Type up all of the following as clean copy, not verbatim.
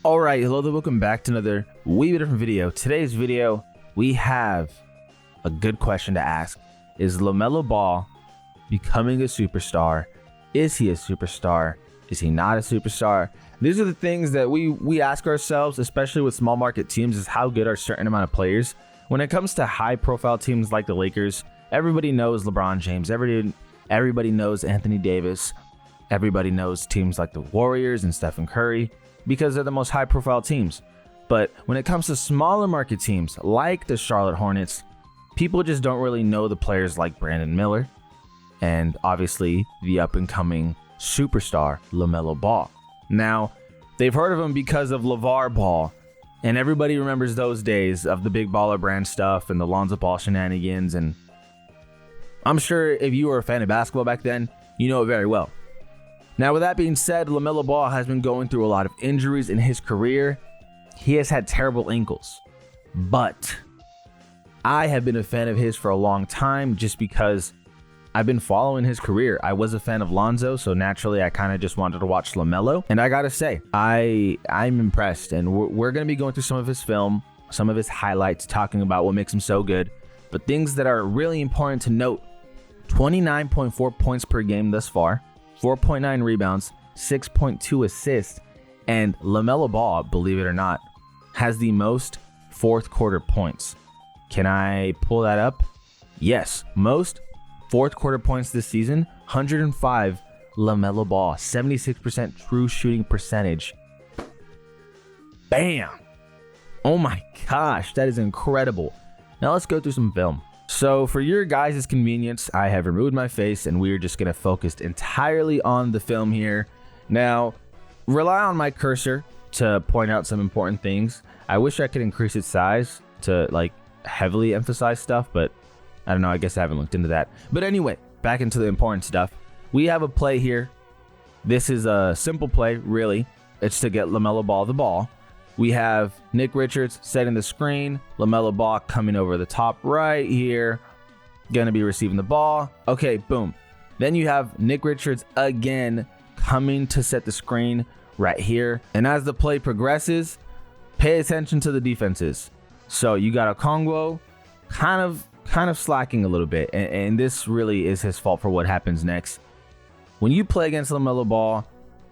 All right, hello there, welcome back to another wee bit different video. Today's video, we have a good question to ask. Is LaMelo Ball becoming a superstar? Is he a superstar? Is he not a superstar? These are the things that we ask ourselves, especially with small market teams, is how good are certain amount of players. When it comes to high profile teams like the Lakers, everybody knows LeBron James, everybody knows Anthony Davis, everybody knows teams like the Warriors and Stephen Curry, because they're the most high profile teams. But when it comes to smaller market teams like the Charlotte Hornets, people just don't really know the players like Brandon Miller and obviously the up and coming superstar LaMelo Ball. Now, they've heard of him because of LeVar Ball, and everybody remembers those days of the Big Baller Brand stuff and the Lonzo Ball shenanigans, and I'm sure if you were a fan of basketball back then, you know it very well. Now, with that being said, LaMelo Ball has been going through a lot of injuries in his career. He has had terrible ankles, but I have been a fan of his for a long time just because I've been following his career. I was a fan of Lonzo, so naturally I kind of just wanted to watch LaMelo. And I gotta say, I'm impressed. And we're gonna be going through some of his film, some of his highlights, talking about what makes him so good. But things that are really important to note: 29.4 points per game thus far, 4.9 rebounds, 6.2 assists, and LaMelo Ball, believe it or not, has the most fourth quarter points. Can I pull that up? Yes, most fourth quarter points this season, 105 LaMelo Ball, 76% true shooting percentage. Bam! Oh my gosh, that is incredible. Now let's go through some film. So for your guys' convenience, I have removed my face and we're just going to focus entirely on the film here. Now, rely on my cursor to point out some important things. I wish I could increase its size to like heavily emphasize stuff, but I don't know, I guess I haven't looked into that. But anyway, back into the important stuff. We have a play here. This is a simple play, really. It's to get LaMelo Ball the ball. We have Nick Richards setting the screen, LaMelo Ball coming over the top right here, gonna be receiving the ball. Okay, boom. Then you have Nick Richards again coming to set the screen right here. And as the play progresses, pay attention to the defenses. So you got Okongwu kind of slacking a little bit, and this really is his fault for what happens next. When you play against LaMelo Ball,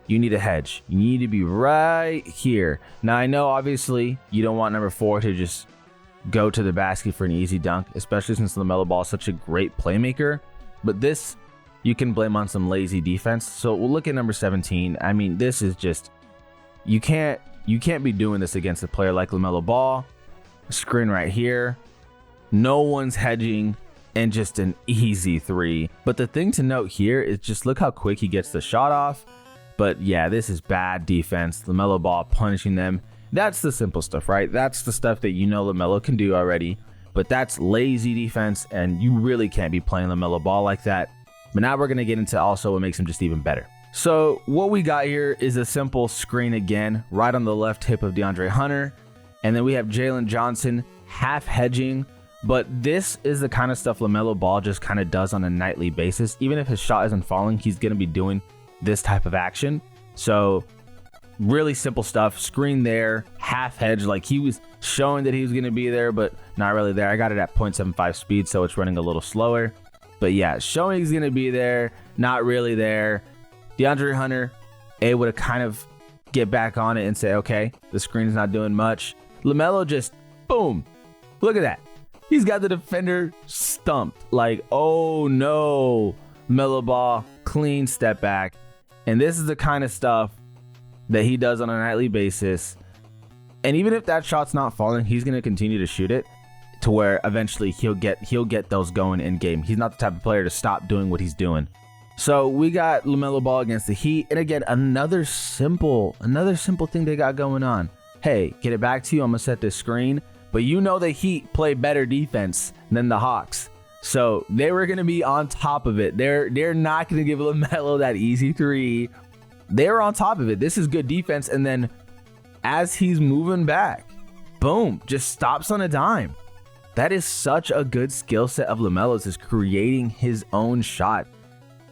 you need a hedge. You need to be right here. Now, I know, obviously, you don't want number 4 to just go to the basket for an easy dunk, especially since LaMelo Ball is such a great playmaker. But this, you can blame on some lazy defense. So we'll look at number 17. I mean, this is just, you can't be doing this against a player like LaMelo Ball. Screen right here. No one's hedging, and just an easy 3. But the thing to note here is just look how quick he gets the shot off. But yeah, this is bad defense. LaMelo Ball punishing them. That's the simple stuff, right? That's the stuff that you know LaMelo can do already. But that's lazy defense, and you really can't be playing LaMelo Ball like that. But now we're going to get into also what makes him just even better. So what we got here is a simple screen again, right on the left hip of DeAndre Hunter. And then we have Jalen Johnson half hedging. But this is the kind of stuff LaMelo Ball just kind of does on a nightly basis. Even if his shot isn't falling, he's going to be doing this type of action. So really simple stuff. Screen there, half hedge, like he was showing that he was going to be there, but not really there. I got it at 0.75 speed, so it's running a little slower. But yeah, showing he's going to be there, not really there. DeAndre Hunter able to kind of get back on it and say, okay, the screen's not doing much. LaMelo just, boom, look at that. He's got the defender stumped. Like, oh no, LaMelo Ball, clean step back. And this is the kind of stuff that he does on a nightly basis. And even if that shot's not falling, he's going to continue to shoot it to where eventually he'll get those going in game. He's not the type of player to stop doing what he's doing. So we got LaMelo Ball against the Heat. And again, another simple thing they got going on. Hey, get it back to you. I'm going to set this screen. But you know the Heat play better defense than the Hawks. So they were going to be on top of it. They're not going to give LaMelo that easy 3. They're on top of it. This is good defense. And then as he's moving back, boom, just stops on a dime. That is such a good skill set of LaMelo's, is creating his own shot.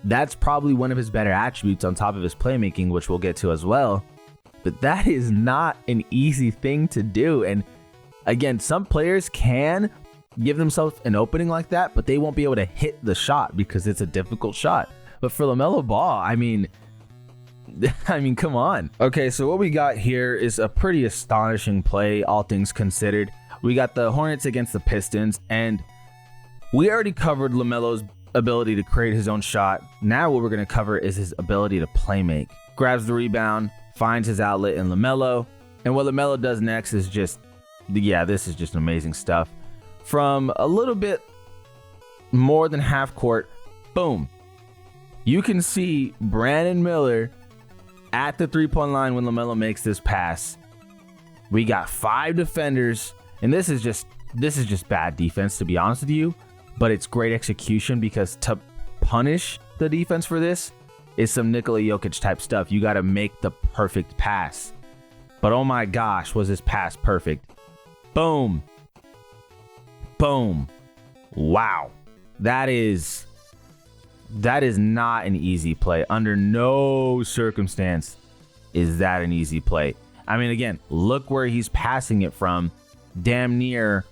That's probably one of his better attributes on top of his playmaking, which we'll get to as well. but that is not an easy thing to do. And again, some players can give themselves an opening like that, but they won't be able to hit the shot because it's a difficult shot. But for LaMelo Ball, I mean, come on. Okay, so what we got here is a pretty astonishing play, all things considered. We got the Hornets against the Pistons, and we already covered LaMelo's ability to create his own shot. Now what we're going to cover is his ability to play make. Grabs the rebound, finds his outlet in LaMelo, and what LaMelo does next is just, yeah, this is just amazing stuff. From a little bit more than half court, boom. You can see Brandon Miller at the three-point line when LaMelo makes this pass. We got 5 defenders, and this is just bad defense, to be honest with you, but it's great execution because to punish the defense for this is some Nikola Jokic type stuff. You got to make the perfect pass. But oh my gosh, was this pass perfect. Boom. Boom. Wow. That is not an easy play. Under no circumstance is that an easy play. I mean, again, look where he's passing it from. Damn near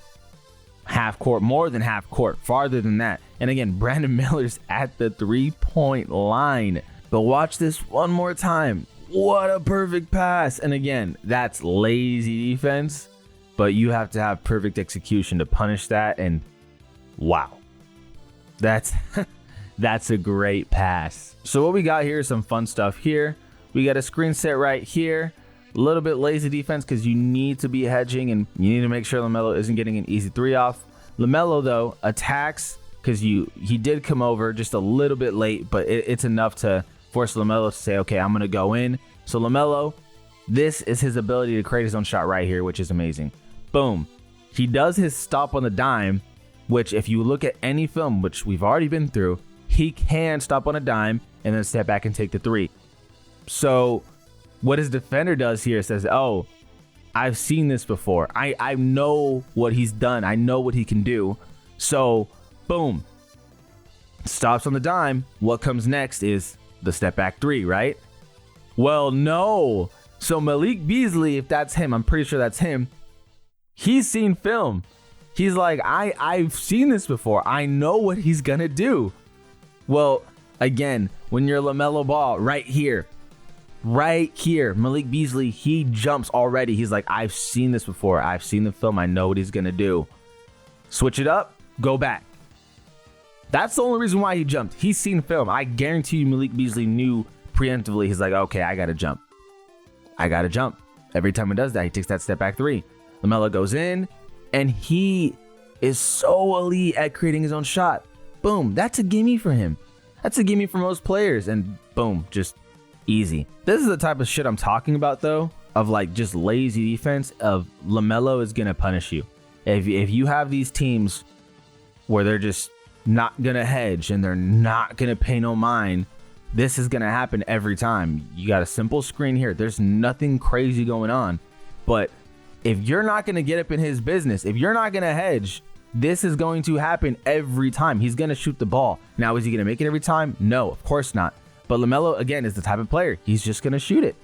half court, more than half court, farther than that. And again, Brandon Miller's at the 3-point line. But watch this one more time. What a perfect pass. And again, that's lazy defense, but you have to have perfect execution to punish that. And wow, that's a great pass. So what we got here is some fun stuff here. We got a screen set right here. A little bit lazy defense because you need to be hedging and you need to make sure LaMelo isn't getting an easy 3 off. LaMelo, though, attacks because he did come over just a little bit late, but it's enough to force LaMelo to say, okay, I'm going to go in. So LaMelo, this is his ability to create his own shot right here, which is amazing. Boom. He does his stop on the dime, which if you look at any film, which we've already been through, he can stop on a dime and then step back and take the 3. So what his defender does here says, oh, I've seen this before. I know what he's done. I know what he can do. So boom, stops on the dime. What comes next is the step back 3, right? Well, no. So Malik Beasley, if that's him, I'm pretty sure that's him. He's seen film. He's like, I've seen this before. I know what he's going to do. Well, again, when you're LaMelo Ball right here, Malik Beasley, he jumps already. He's like, I've seen this before. I've seen the film. I know what he's going to do. Switch it up, go back. That's the only reason why he jumped. He's seen film. I guarantee you Malik Beasley knew preemptively. He's like, okay, I got to jump. Every time he does that, he takes that step back 3. LaMelo goes in, and he is so elite at creating his own shot. Boom, that's a gimme for him. That's a gimme for most players, and boom, just easy. This is the type of shit I'm talking about, though, of like just lazy defense. Of LaMelo is gonna punish you. If you have these teams where they're just not gonna hedge and they're not gonna pay no mind, this is gonna happen every time. You got a simple screen here. There's nothing crazy going on, but if you're not gonna get up in his business, if you're not gonna hedge, this is going to happen every time. He's gonna shoot the ball. Now, is he gonna make it every time? No, of course not. But LaMelo, again, is the type of player. He's just going to shoot it.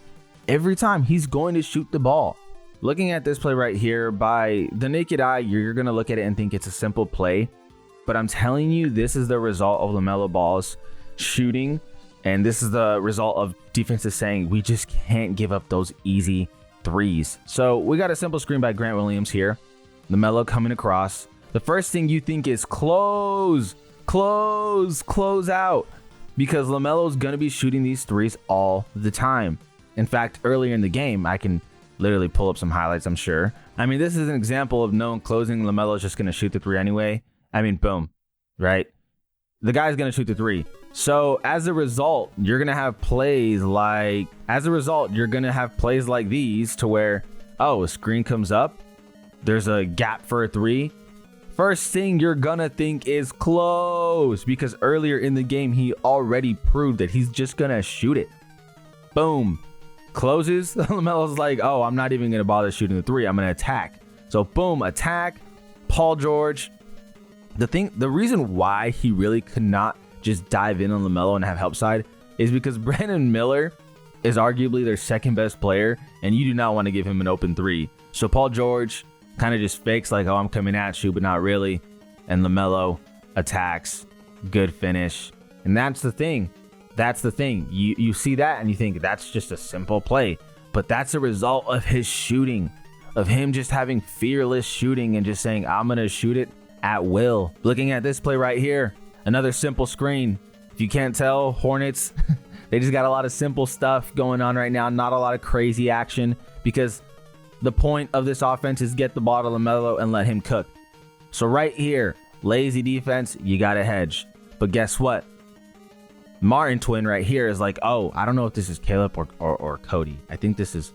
Every time, he's going to shoot the ball. Looking at this play right here, by the naked eye, you're going to look at it and think it's a simple play. But I'm telling you, this is the result of LaMelo Ball's shooting. And this is the result of defenses saying, we just can't give up those easy 3s. So we got a simple screen by Grant Williams here. LaMelo coming across. The first thing you think is close out. Because LaMelo's going to be shooting these 3s all the time. In fact, earlier in the game, I can literally pull up some highlights, I'm sure. I mean, this is an example of no one closing. LaMelo's just going to shoot the 3 anyway. I mean, boom, right? The guy's going to shoot the 3. So as a result, you're going to have plays like these to where, oh, a screen comes up. There's a gap for a 3. First thing you're gonna think is close, because earlier in the game he already proved that he's just gonna shoot it. Boom, closes. LaMelo's like, oh, I'm not even gonna bother shooting the 3. I'm gonna attack. So boom, attack. Paul George. The reason why he really could not just dive in on LaMelo and have help side is because Brandon Miller is arguably their second best player, and you do not want to give him an open three. So Paul George kind of just fakes like, oh, I'm coming at you, but not really. And LaMelo attacks, good finish. And that's the thing. That's the thing. You see that and you think that's just a simple play, but that's a result of his shooting, of him just having fearless shooting and just saying, I'm going to shoot it at will. Looking at this play right here, another simple screen. If you can't tell, Hornets, they just got a lot of simple stuff going on right now. Not a lot of crazy action, because the point of this offense is get the ball to LaMelo and let him cook. So right here, lazy defense, you got to hedge. But guess what? Martin twin right here is like, oh, I don't know if this is Caleb or Cody. I think this is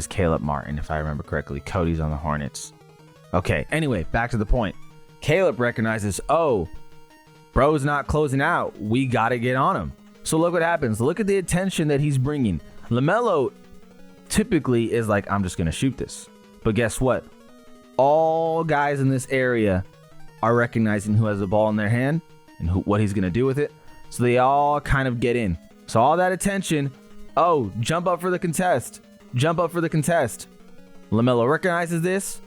Caleb Martin, if I remember correctly. Cody's on the Hornets. Okay, anyway, back to the point. Caleb recognizes, oh, bro's not closing out. We got to get on him. So look what happens. Look at the attention that he's bringing. LaMelo typically is like, I'm just going to shoot this. But guess what? All guys in this area are recognizing who has the ball in their hand and what he's going to do with it. So they all kind of get in. So all that attention, oh, jump up for the contest. Jump up for the contest. LaMelo recognizes this.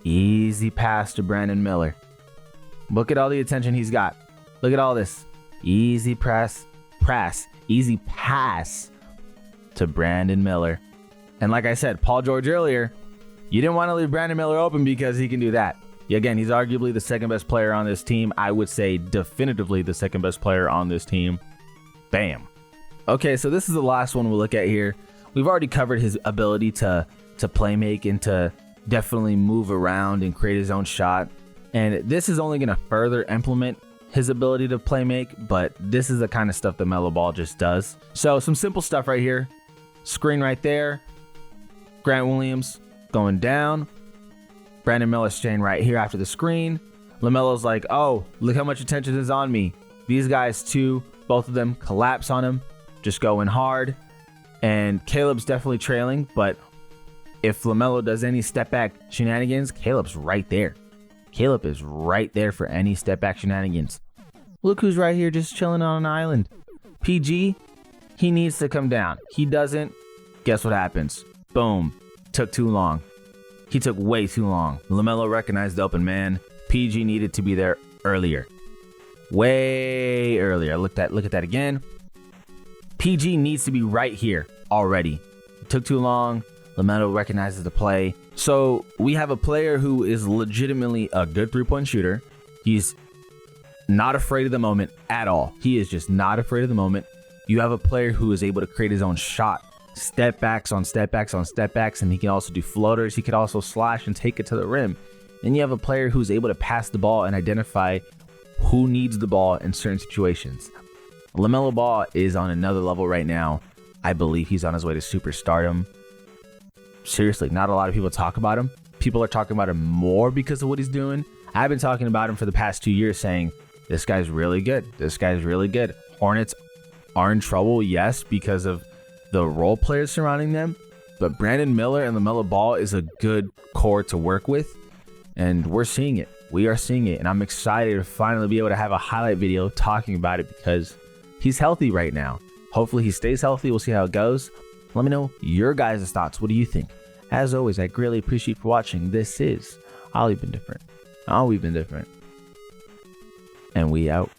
Easy pass to Brandon Miller. Look at all the attention he's got. Look at all this. Easy easy pass to Brandon Miller. And like I said, Paul George earlier, you didn't want to leave Brandon Miller open because he can do that. Again, he's arguably the second best player on this team. I would say definitively the second best player on this team. Bam. Okay, so this is the last one we'll look at here. We've already covered his ability to play make and to definitely move around and create his own shot. And this is only going to further implement his ability to play make, but this is the kind of stuff that Melo Ball just does. So some simple stuff right here. Screen right there. Grant Williams going down. Brandon Miller staying right here after the screen. LaMelo's like, oh, look how much attention is on me. These guys too, both of them collapse on him, just going hard. And Caleb's definitely trailing, but if LaMelo does any step back shenanigans, Caleb's right there. Caleb is right there for any step back shenanigans. Look who's right here just chilling on an island. PG, he needs to come down. He doesn't. Guess what happens? Boom. Took too long. He took way too long. LaMelo recognized the open man. PG needed to be there earlier. Way earlier. Look at that again. PG needs to be right here already. It took too long. LaMelo recognizes the play. So we have a player who is legitimately a good three-point shooter. He's not afraid of the moment at all. He is just not afraid of the moment. You have a player who is able to create his own shot. Step backs on step backs on step backs, and he can also do floaters. He could also slash and take it to the rim. Then you have a player who's able to pass the ball and identify who needs the ball in certain situations. LaMelo Ball is on another level right now. I believe he's on his way to superstardom. Seriously, not a lot of people talk about him. People are talking about him more because of what he's doing. I've been talking about him for the past 2 years saying, this guy's really good. This guy's really good. Hornets are in trouble, yes, because of the role players surrounding them, but Brandon Miller and LaMelo Ball is a good core to work with, and we're seeing it. We are seeing it, and I'm excited to finally be able to have a highlight video talking about it because he's healthy right now. Hopefully he stays healthy. We'll see how it goes. Let me know your guys' thoughts. What do you think? As always, I greatly appreciate you for watching. This is We've Been Different. And we out.